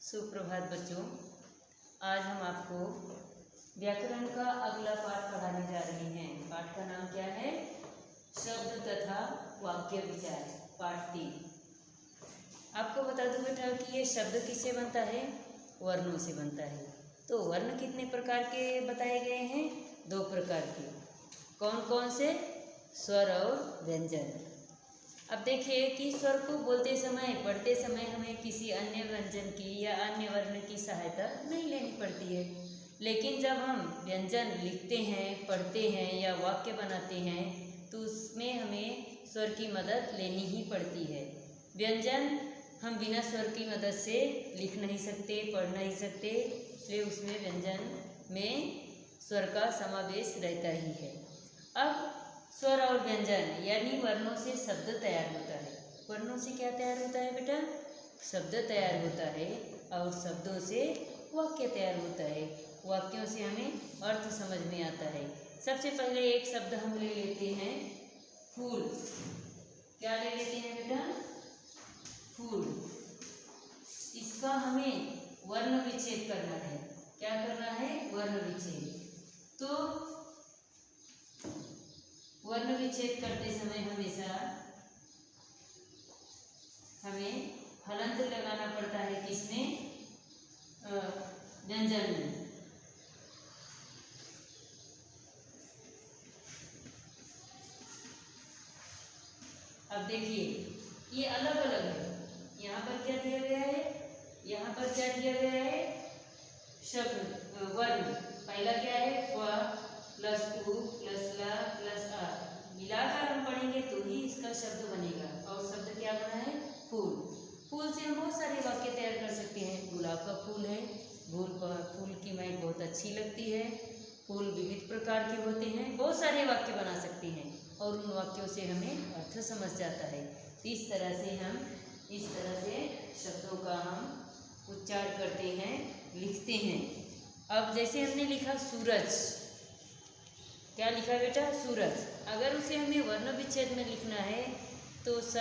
सुप्रभात बच्चों। आज हम आपको व्याकरण का अगला पाठ पढ़ाने जा रहे हैं। पाठ का नाम क्या है? शब्द तथा वाक्य विचार, पाठ 3। आपको बता दूं बेटा कि ये शब्द किससे बनता है? वर्णों से बनता है। तो वर्ण कितने प्रकार के बताए गए हैं? 2 प्रकार के। कौन कौन से? स्वर और व्यंजन। अब देखिए कि स्वर को बोलते समय, पढ़ते समय हमें किसी अन्य व्यंजन की या अन्य वर्ण की सहायता नहीं लेनी पड़ती है, लेकिन जब हम व्यंजन लिखते हैं, पढ़ते हैं या वाक्य बनाते हैं तो उसमें हमें स्वर की मदद लेनी ही पड़ती है। व्यंजन हम बिना स्वर की मदद से लिख नहीं सकते, पढ़ नहीं सकते, इसलिए उसमें व्यंजन में स्वर का समावेश रहता ही है। अब स्वर और व्यंजन यानी वर्णों से शब्द तैयार होता है। वर्णों से क्या तैयार होता है बेटा? शब्द तैयार होता है और शब्दों से वाक्य तैयार होता है। वाक्यों से हमें अर्थ समझ में आता है। सबसे पहले एक शब्द हम ले लेते हैं फूल। क्या ले लेते हैं बेटा? फूल। इसका हमें वर्ण विच्छेद करना है। क्या करना है? वर्ण विच्छेद। तो वर्ण विच्छेद करते समय हमेशा हमें हलंत लगाना पड़ता है। किसमें? व्यंजन में। अब देखिए ये अलग अलग है। यहाँ पर क्या दिया गया है? यहाँ पर क्या दिया गया है? शब्द वर्ण। पहला क्या है? व प्लस उ प्लस ला प्लस आ। मिलाकर हम पढ़ेंगे तो ही इसका शब्द बनेगा। और शब्द क्या बना है? फूल। फूल से हम बहुत सारे वाक्य तैयार कर सकते हैं। गुलाब का फूल है, फूल की महक बहुत अच्छी लगती है। फूल विविध प्रकार के होते हैं। बहुत सारे वाक्य बना सकते हैं और उन वाक्यों से हमें अर्थ समझ जाता है। इस तरह से शब्दों का हम उच्चार करते हैं, लिखते हैं। अब जैसे हमने लिखा सूरज। क्या लिखा बेटा? सूरज। अगर उसे हमें वर्ण विच्छेद में लिखना है तो स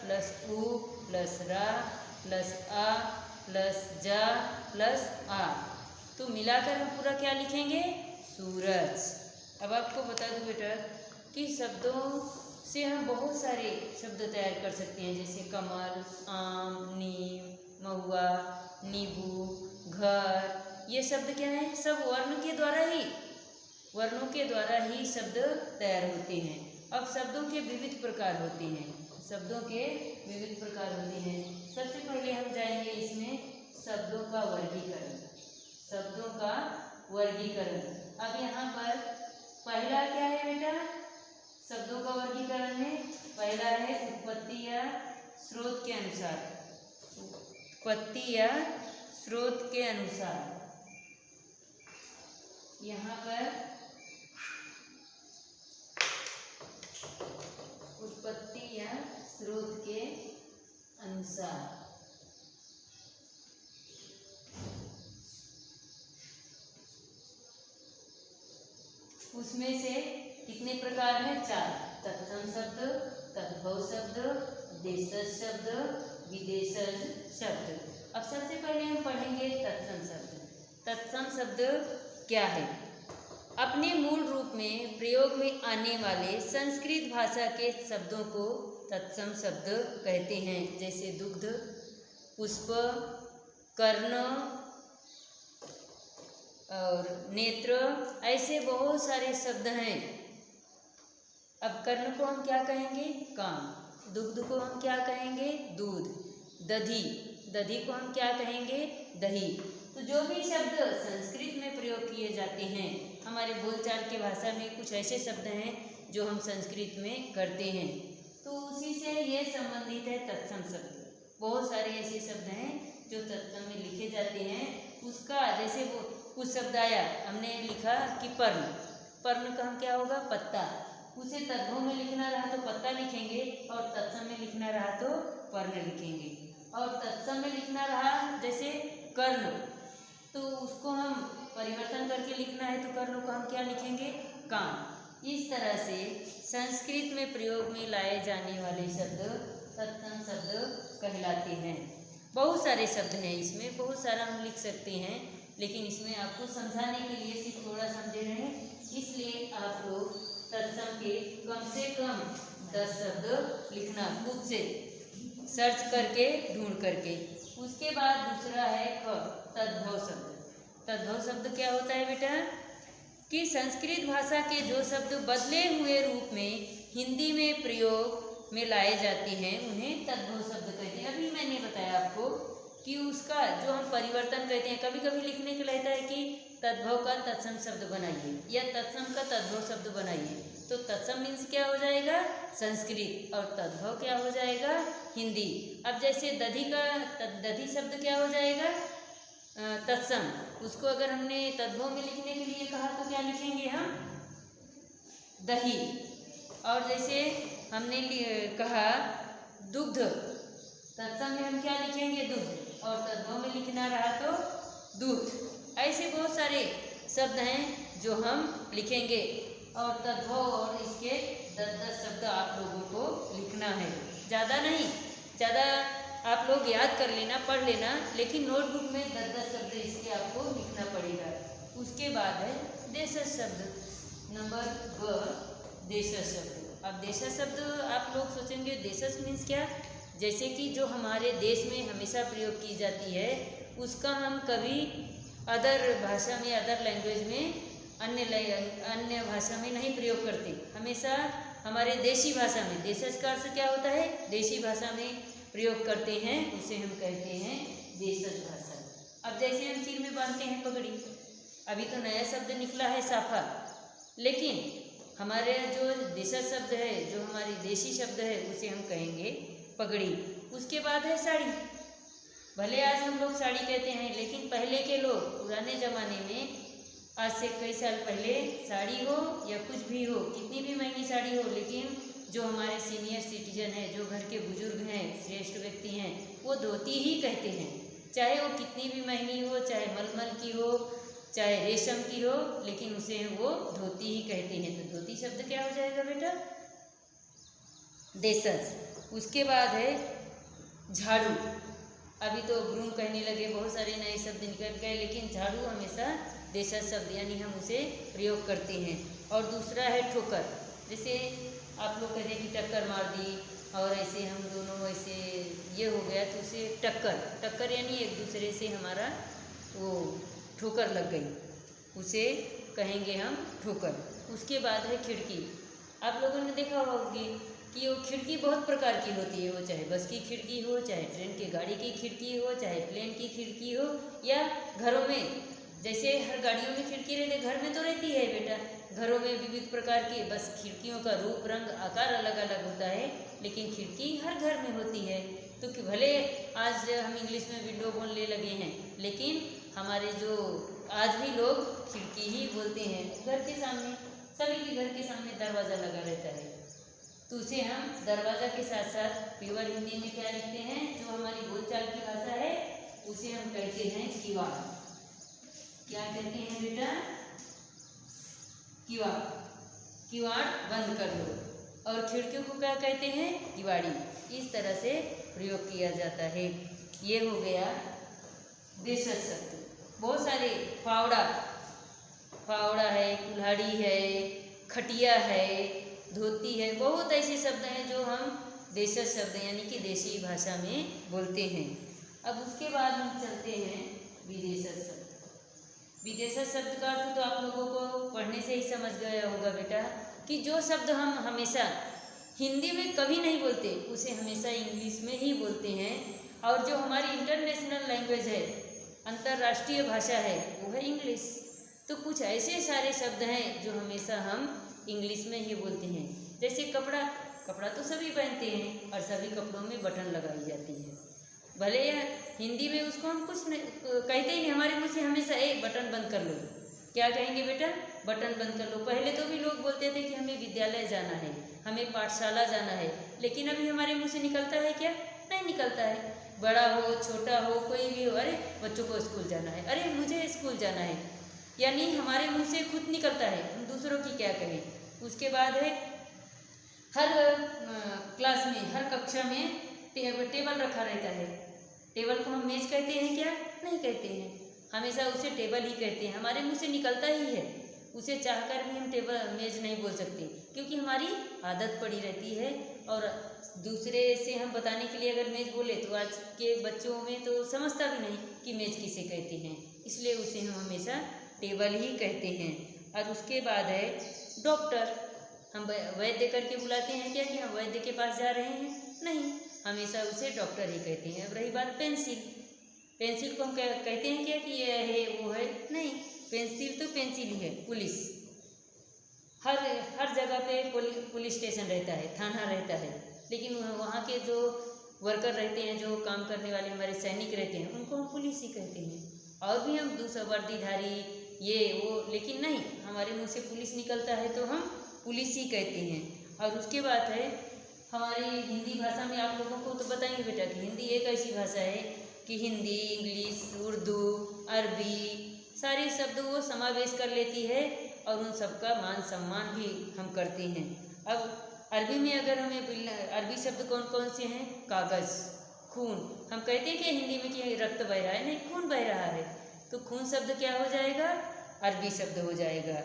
प्लस उ प्लस रा प्लस आ प्लस जा प्लस आ, तो मिलाकर हम पूरा क्या लिखेंगे? सूरज। अब आपको बता दूं बेटा कि शब्दों से हम बहुत सारे शब्द तैयार कर सकते हैं, जैसे कमल, आम, नीम, महुआ, नींबू, घर। ये शब्द क्या है? सब वर्णों के द्वारा ही शब्द तैयार होते हैं। अब शब्दों के विविध प्रकार होते हैं। सबसे पहले हम जाएंगे इसमें शब्दों का वर्गीकरण। अब यहाँ पर पहला क्या है बेटा? शब्दों का वर्गीकरण में पहला है उत्पत्ति या स्रोत के अनुसार। यहाँ पर उत्पत्ति या स्रोत के अनुसार। उसमें से कितने प्रकार हैं? 4। तत्सम शब्द, तद्भव शब्द, देशज शब्द, विदेशज शब्द। अब सबसे पहले हम पढ़ेंगे तत्सम शब्द। तत्सम शब्द क्या है? अपने मूल रूप में प्रयोग में आने वाले संस्कृत भाषा के शब्दों को तत्सम शब्द कहते हैं। जैसे दुग्ध, पुष्प, कर्ण और नेत्र, ऐसे बहुत सारे शब्द हैं। अब कर्ण को हम क्या कहेंगे? कान। दुग्ध को हम क्या कहेंगे? दूध। दधी को हम क्या कहेंगे? दही। तो जो भी शब्द संस्कृत में प्रयोग किए जाते हैं, हमारे बोलचाल के भाषा में कुछ ऐसे शब्द हैं जो हम संस्कृत में करते हैं, तो उसी से ये संबंधित है तत्सम शब्द। बहुत सारे ऐसे शब्द हैं जो तत्सम में लिखे जाते हैं। उसका जैसे वो कुछ शब्द आया, हमने लिखा कि पर्ण का हम क्या होगा? पत्ता। उसे तद्भव में लिखना रहा तो पत्ता लिखेंगे और तत्सम में लिखना रहा तो पर्ण लिखेंगे। और तत्सम में लिखना रहा जैसे कर्ण, तो उसको हम परिवर्तन करके लिखना है तो कर्ण को हम क्या लिखेंगे? कान। इस तरह से संस्कृत में प्रयोग में लाए जाने वाले शब्द तत्सम शब्द कहलाते हैं। बहुत सारे शब्द हैं इसमें, बहुत सारा हम लिख सकते हैं, लेकिन इसमें आपको समझाने के लिए सिर्फ थोड़ा समझे रहे, इसलिए आप लोग तत्सम के कम से कम 10 शब्द लिखना खुद से सर्च करके, ढूंढ करके। उसके बाद दूसरा है ख, तद्भव शब्द। तद्भव शब्द क्या होता है बेटा? कि संस्कृत भाषा के जो शब्द बदले हुए रूप में हिंदी में प्रयोग में लाए जाते हैं उन्हें तद्भव शब्द कहते हैं। अभी मैंने बताया आपको कि उसका जो हम परिवर्तन कहते हैं, कभी कभी लिखने के रहता है कि तद्भव का तत्सम शब्द बनाइए या तत्सम का तद्भव शब्द बनाइए, तो तत्सम मीन्स क्या हो जाएगा? संस्कृत, और तद्भव क्या हो जाएगा? हिंदी। अब जैसे दधी का दधी शब्द क्या हो जाएगा? तत्सम। उसको अगर हमने तद्भव में लिखने के लिए कहा तो क्या लिखेंगे हम? दही। और जैसे हमने कहा दुग्ध, तत्सम में हम क्या लिखेंगे? दूध। और तद्भव में लिखना रहा तो दूध। ऐसे बहुत सारे शब्द हैं जो हम लिखेंगे, और तद्भव और इसके 10-10 शब्द आप लोगों को लिखना है। ज़्यादा नहीं, ज़्यादा आप लोग याद कर लेना, पढ़ लेना, लेकिन नोटबुक में 10-10 शब्द इसके आपको लिखना पड़ेगा। उसके बाद है देशज शब्द। नंबर 2, देशज शब्द। अब देशज शब्द आप लोग सोचेंगे देशज मीन्स क्या? जैसे कि जो हमारे देश में हमेशा प्रयोग की जाती है, उसका हम कभी अदर भाषा में, अदर लैंग्वेज में, अन्य भाषा में नहीं प्रयोग करते। हमेशा हमारे देशी भाषा में, देशज का अर्थ क्या होता है? देशी भाषा में प्रयोग करते हैं, उसे हम कहते हैं देशज भाषा। अब जैसे हम सिर में बांधते हैं पगड़ी, अभी तो नया शब्द निकला है साफा, लेकिन हमारे जो देशज शब्द है, जो हमारी देशी शब्द है, उसे हम कहेंगे पगड़ी। उसके बाद है साड़ी। भले आज हम लोग साड़ी कहते हैं, लेकिन पहले के लोग पुराने ज़माने में, आज से कई साल पहले, साड़ी हो या कुछ भी हो, कितनी भी महंगी साड़ी हो, लेकिन जो हमारे सीनियर सिटीजन हैं, जो घर के बुजुर्ग हैं, श्रेष्ठ व्यक्ति हैं, वो धोती ही कहते हैं। चाहे वो कितनी भी महंगी हो, चाहे मलमल की हो, चाहे रेशम की हो, लेकिन उसे वो धोती ही कहते हैं। तो धोती शब्द क्या हो जाएगा बेटा? देशज। उसके बाद है झाड़ू। अभी तो ब्रूम कहने लगे, बहुत सारे नए शब्द निकल गए, लेकिन झाड़ू हमेशा देशज शब्द, यानी हम उसे प्रयोग करते हैं। और दूसरा है ठोकर। जैसे आप लोग कहते हैं कि टक्कर मार दी, और ऐसे हम दोनों ऐसे ये हो गया, तो उसे टक्कर, टक्कर यानी एक दूसरे से हमारा वो ठोकर लग गई, उसे कहेंगे हम ठोकर। उसके बाद है खिड़की। आप लोगों ने देखा होगा कि वो खिड़की बहुत प्रकार की होती है, वो चाहे बस की खिड़की हो, चाहे ट्रेन की गाड़ी की खिड़की हो, चाहे प्लेन की खिड़की हो, या घरों में, जैसे हर गाड़ियों में खिड़की रहती है, घर में तो रहती है बेटा, घरों में विविध प्रकार की, बस खिड़कियों का रूप, रंग, आकार अलग अलग होता है, लेकिन खिड़की हर घर में होती है। तो कि भले आज हम इंग्लिश में विंडो बोलने लगे हैं, लेकिन हमारे जो आज भी लोग खिड़की ही बोलते हैं। घर के सामने, सभी के घर के सामने दरवाज़ा लगा रहता है, तो उसे हम दरवाज़ा के साथ साथ प्योर हिंदी में क्या लिखते हैं, जो हमारी बोलचाल की भाषा है, उसे हम कहते हैं किवाड़। क्या कहते हैं बेटा? किवाड़। किवाड़ बंद कर लो। और खिड़कियों को क्या कहते हैं? किवाड़ी। इस तरह से प्रयोग किया जाता है। ये हो गया देशज शब्द। बहुत सारे, फावड़ा, फावड़ा है, कुल्हाड़ी है, खटिया है, धोती है, बहुत ऐसे शब्द हैं जो हम देशज शब्द यानी कि देशी भाषा में बोलते हैं। अब उसके बाद हम चलते हैं विदेशज शब्द। विदेशज शब्द का अर्थ तो आप लोगों को पढ़ने से ही समझ गया होगा बेटा, कि जो शब्द हम हमेशा हिंदी में कभी नहीं बोलते, उसे हमेशा इंग्लिश में ही बोलते हैं। और जो हमारी इंटरनेशनल लैंग्वेज है, अंतर्राष्ट्रीय भाषा है, वो है इंग्लिश। तो कुछ ऐसे सारे शब्द हैं जो हमेशा हम इंग्लिश में ही बोलते हैं। जैसे कपड़ा, कपड़ा तो सभी पहनते हैं और सभी कपड़ों में बटन लगाई जाती है। भले हिंदी में उसको हम कुछ नहीं कहते ही नहीं, हमारे मुँह से हमेशा एक बटन बंद कर लो। क्या कहेंगे बेटा? बटन बंद कर लो। पहले तो भी लोग बोलते थे कि हमें विद्यालय जाना है, हमें पाठशाला जाना है, लेकिन अभी हमारे मुँह से निकलता है क्या? नहीं निकलता है। बड़ा हो, छोटा हो, कोई भी हो, अरे बच्चों को स्कूल जाना है, अरे मुझे स्कूल जाना है, यानी हमारे मुँह से खुद निकलता है, हम दूसरों की क्या कहें। उसके बाद है हर क्लास में, हर कक्षा में टेबल रखा रहता है, टेबल को हम मेज कहते हैं क्या? नहीं कहते हैं, हमेशा उसे टेबल ही कहते हैं। हमारे मुंह से निकलता ही है, उसे चाहकर भी हम टेबल मेज नहीं बोल सकते, क्योंकि हमारी आदत पड़ी रहती है। और दूसरे से हम बताने के लिए अगर मेज बोले तो आज के बच्चों में तो समझता भी नहीं कि मेज किसे कहते हैं, इसलिए उसे हम हमेशा टेबल ही कहते हैं। और उसके बाद है डॉक्टर। हम वैद्य करके बुलाते हैं क्या कि हम वैद्य के पास जा रहे हैं? नहीं, हमेशा उसे डॉक्टर ही कहते हैं। अब रही बात पेंसिल, पेंसिल को हम कहते हैं क्या कि ये है वो है? नहीं, पेंसिल तो पेंसिल ही है। पुलिस, हर जगह पे पुलिस स्टेशन रहता है, थाना रहता है, लेकिन वहाँ के जो वर्कर रहते हैं, जो काम करने वाले हमारे सैनिक रहते हैं, उनको हम पुलिस ही कहते हैं। और भी हम दूसरा वर्दीधारी ये वो, लेकिन नहीं, हमारे मुंह से पुलिस निकलता है तो हम पुलिस ही कहते हैं। और उसके बाद है हमारी हिंदी भाषा में, आप लोगों को तो बताएंगे बेटा कि हिंदी एक ऐसी भाषा है कि हिंदी, इंग्लिश, उर्दू, अरबी सारे शब्द वो समावेश कर लेती है और उन सबका मान सम्मान भी हम करते हैं। अब अरबी में अगर हमें अरबी शब्द कौन कौन से हैं? कागज़, खून। हम कहते हैं कि हिंदी में कि रक्त बह रहा है, नहीं, खून बह रहा है, तो खून शब्द क्या हो जाएगा? अरबी शब्द हो जाएगा।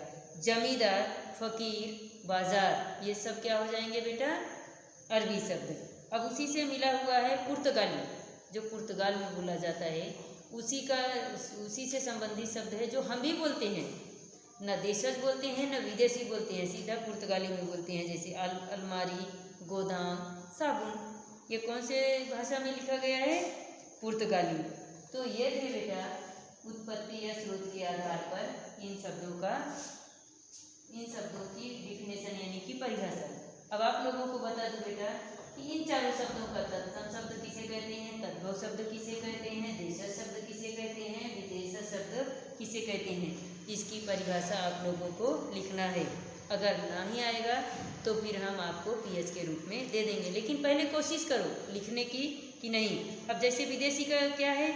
जमींदार, फकीर, बाजार, ये सब क्या हो जाएंगे बेटा? अरबी शब्द। अब उसी से मिला हुआ है पुर्तगाली, जो पुर्तगाल में बोला जाता है, उसी से संबंधित शब्द है जो हम भी बोलते हैं, न देशज बोलते हैं न विदेशी बोलते हैं, सीधा पुर्तगाली में बोलते हैं। जैसे अलमारी, गोदाम, साबुन, ये कौन से भाषा में लिखा गया है? पुर्तगाली। तो ये थे बेटा उत्पत्ति या स्रोत के आधार पर इन शब्दों की डिफिनेशन यानी कि परिभाषा। अब आप लोगों को बता दूं बेटा कि इन चारों शब्दों का तत्सम शब्द किसे कहते हैं, तद्भव शब्द किसे कहते हैं, देशज शब्द किसे कहते हैं, विदेशज शब्द किसे कहते हैं, इसकी परिभाषा आप लोगों को लिखना है। अगर नहीं आएगा तो फिर हम आपको पीएच के रूप में दे देंगे, लेकिन पहले कोशिश करो लिखने की कि नहीं। अब जैसे विदेशी का क्या है?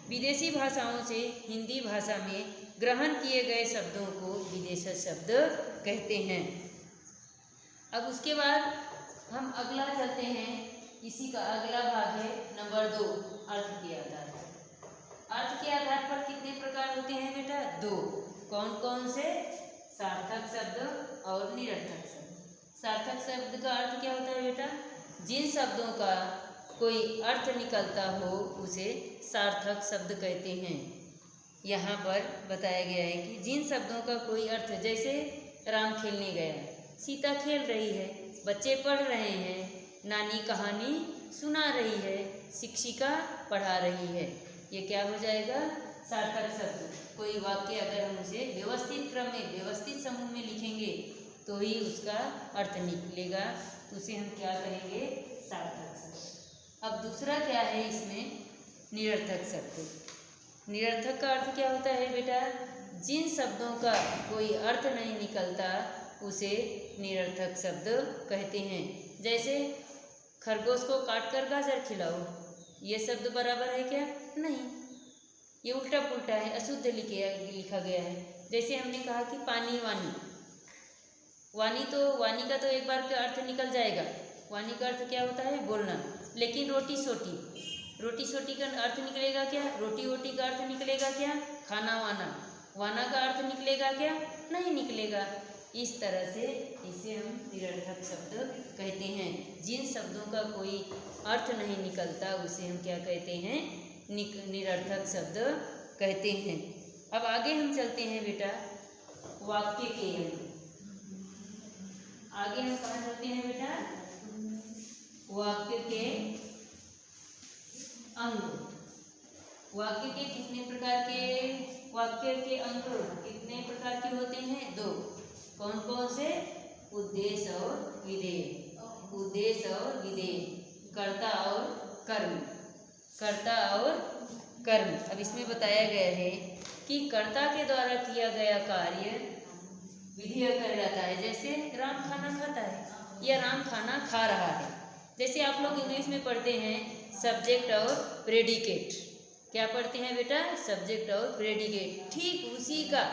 विदेशी भाषाओं से हिंदी भाषा में ग्रहण किए गए शब्दों को विदेशज शब्द कहते हैं। अब उसके बाद हम अगला चलते हैं, इसी का अगला भाग है नंबर 2, अर्थ के आधार पर। अर्थ के आधार पर कितने प्रकार होते हैं बेटा? 2। कौन कौन से? सार्थक शब्द और निरर्थक शब्द। सार्थक शब्द का अर्थ क्या होता है बेटा? जिन शब्दों का कोई अर्थ निकलता हो उसे सार्थक शब्द कहते हैं। यहाँ पर बताया गया है कि जिन शब्दों का कोई अर्थ, जैसे राम खेलने गया, सीता खेल रही है, बच्चे पढ़ रहे हैं, नानी कहानी सुना रही है, शिक्षिका पढ़ा रही है, ये क्या हो जाएगा? सार्थक शब्द। कोई वाक्य अगर हम उसे व्यवस्थित क्रम में, व्यवस्थित समूह में लिखेंगे तो ही उसका अर्थ निकलेगा, तो उसे हम क्या कहेंगे? सार्थक शब्द। अब दूसरा क्या है इसमें? निरर्थक शब्द। निरर्थक का अर्थ क्या होता है बेटा? जिन शब्दों का कोई अर्थ नहीं निकलता उसे निरर्थक शब्द कहते हैं। जैसे खरगोश को काटकर गाजर खिलाओ, ये शब्द बराबर है क्या? नहीं, ये उल्टा पुल्टा है, अशुद्ध लिखा गया है। जैसे हमने कहा कि पानी वानी, वानी तो वानी का तो एक बार का अर्थ निकल जाएगा। वानी का अर्थ क्या होता है? बोलना। लेकिन रोटी सोटी, रोटी सोटी का अर्थ निकलेगा क्या? रोटी वोटी का अर्थ निकलेगा क्या? खाना वाना। वाना का अर्थ निकलेगा क्या? नहीं निकलेगा। इस तरह से इसे हम निरर्थक शब्द कहते हैं। जिन शब्दों का कोई अर्थ नहीं निकलता उसे हम क्या कहते हैं? निरर्थक शब्द कहते हैं। अब आगे हम चलते हैं बेटा वाक्य के अंग। आगे हम कहाँ चलते हैं बेटा? वाक्य के अंग। वाक्य के कितने प्रकार के वाक्य के अंग कितने प्रकार के होते हैं? 2। कौन कौन से? उद्देश्य और विधेय। उद्देश्य और विधेय, कर्ता और कर्म। कर्ता और कर्म। अब इसमें बताया गया है कि कर्ता के द्वारा किया गया कार्य विधेय कहलाता है। जैसे राम खाना खाता है या राम खाना खा रहा है। जैसे आप लोग इंग्लिश में पढ़ते हैं सब्जेक्ट और प्रेडिकेट। क्या पढ़ते हैं बेटा? सब्जेक्ट और प्रेडिकेट। ठीक उसी का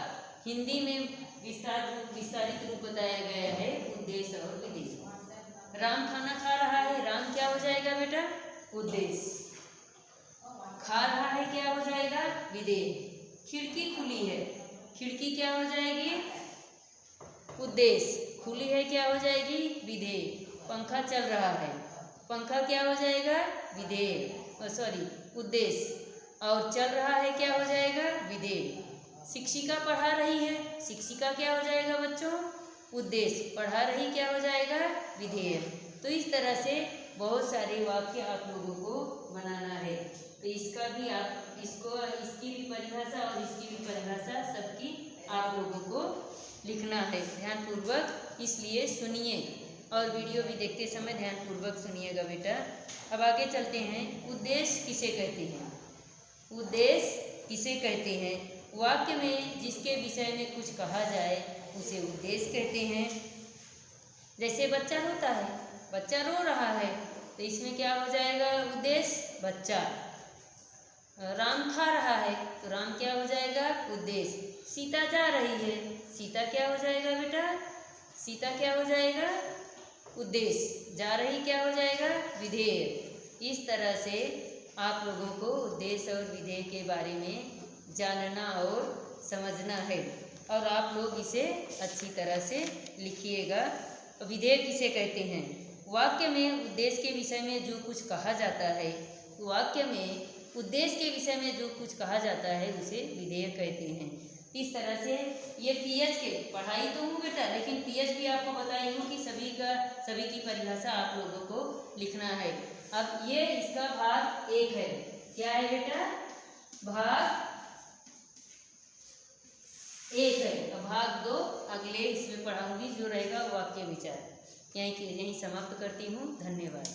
हिंदी में विस्तारित रूप बताया गया है, उद्देश्य और विधेय। राम खाना खा रहा है, राम क्या हो जाएगा बेटा? उद्देश्य। खा रहा है क्या हो जाएगा, विधेय। खिड़की खुली है, खिड़की क्या हो जाएगी, उद्देश्य। खुली है क्या हो जाएगी, विधेय। पंखा चल रहा है, पंखा क्या हो जाएगा, विधेय, सॉरी उद्देश्य। और चल रहा है क्या हो जाएगा, विधेय। शिक्षिका पढ़ा रही है, शिक्षिका क्या हो जाएगा बच्चों, उद्देश्य। पढ़ा रही क्या हो जाएगा, विधेय। तो इस तरह से बहुत सारे वाक्य आप लोगों को बनाना है। तो इसका भी आप इसकी भी परिभाषा और इसकी भी परिभाषा सबकी आप लोगों को लिखना है ध्यानपूर्वक। इसलिए सुनिए और वीडियो भी देखते समय ध्यानपूर्वक सुनिएगा बेटा। अब आगे चलते हैं। उद्देश्य किसे कहते हैं, उद्देश्य किसे कहते हैं। वाक्य में जिसके विषय में कुछ कहा जाए उसे उद्देश्य कहते हैं। जैसे बच्चा रोता है, बच्चा रो रहा है तो इसमें क्या हो जाएगा, उद्देश्य, बच्चा। राम खा रहा है तो राम क्या हो जाएगा, उद्देश्य। सीता जा रही है, सीता क्या हो जाएगा बेटा, सीता क्या हो जाएगा, उद्देश्य। जा रही क्या हो जाएगा, विधेय। इस तरह से आप लोगों को उद्देश्य और विधेय के बारे में जानना और समझना है और आप लोग इसे अच्छी तरह से लिखिएगा। विधेय किसे कहते हैं, वाक्य में उद्देश्य के विषय में जो कुछ कहा जाता है, वाक्य में उद्देश्य के विषय में जो कुछ कहा जाता है उसे विधेय कहते हैं। इस तरह से ये पीएच के पढ़ाई तो हूँ बेटा, लेकिन पीएच भी आपको बताई हूँ कि सभी की परिभाषा आप लोगों को लिखना है। अब ये इसका भाग 1 है, क्या है बेटा, भाग 1 है। अब भाग 2 अगले इसमें पढ़ाऊंगी, जो रहेगा वाक्य विचार। यहीं समाप्त करती हूँ। धन्यवाद।